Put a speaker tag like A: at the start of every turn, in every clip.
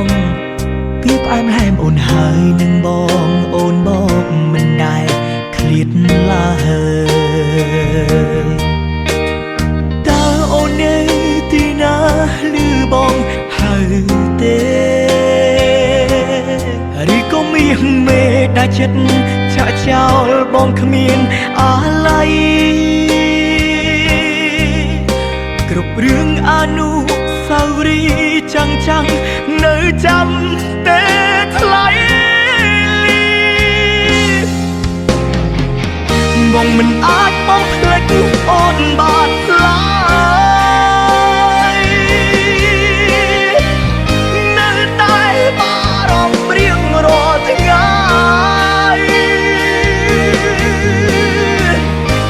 A: มពីផ្អែមហែមអូនហើយនឹងបងអូនบอกមិនដែលឃ្លាតឡើយតើអូននៅទីណាឮបងហៅទេឬក៏មានមេដាច់ចិត្តចាក់ចោលបងគ្មានអាឡ័យគ្រប់រឿងអនុស្សាវរីយ៍ចាំងនៅចាំទេថ្លៃបងមិនអាចបងភ្លេចអូនបានឡើយនៅតែបារម្ភរៀងរាល់ថ្ងៃ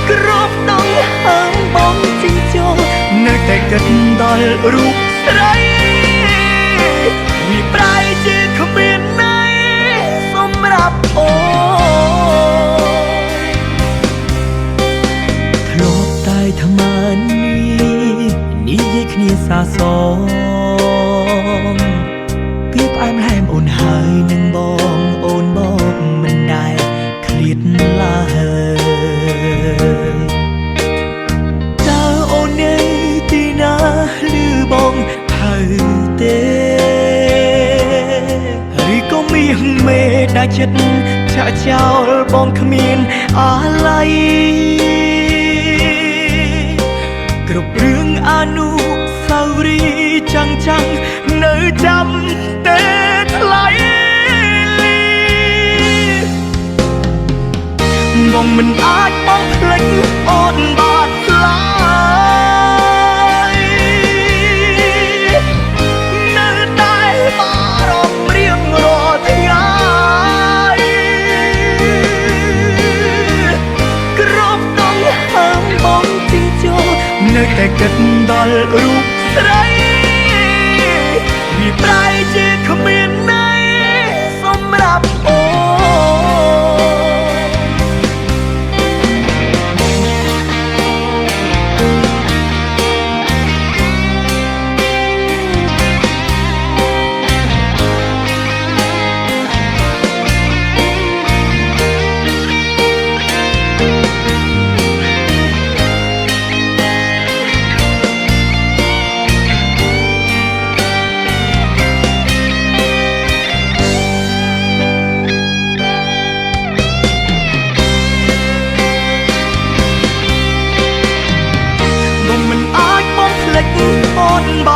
A: គ្រប់ដងហើមបងជីងចូលនៅតែគិតដល់រូបស្រីវាប្រែជាគ្មានន័យសម្រាប់អូនធ្លាប់តែថ្មើរនេះនិយាយគ្នាសាសមពីផ្អែមហែមអូនហើយនឹងបងអូនบอกមិនដែលឃ្លាតឡើយតើអូននៅទីណាឮបងហៅទេឬក៏មានមេដាច់ចិត្តចាក់ចោលបងគ្មានអាឡ័យគ្រប់រឿងអនុស្សាវរីយ៍ចាំងនៅចាំទេថ្លៃបងមិនអាចបងភ្លេចអូនបានឡើយនៅតែបារម្ភរៀងរាល់ថ្ងៃគ្រប់ដងហើមបងជីងចូលនៅតែគិតដល់រូបស្រីវាប្រែជាគ្មានន័យសម្រាប់អូនអូនប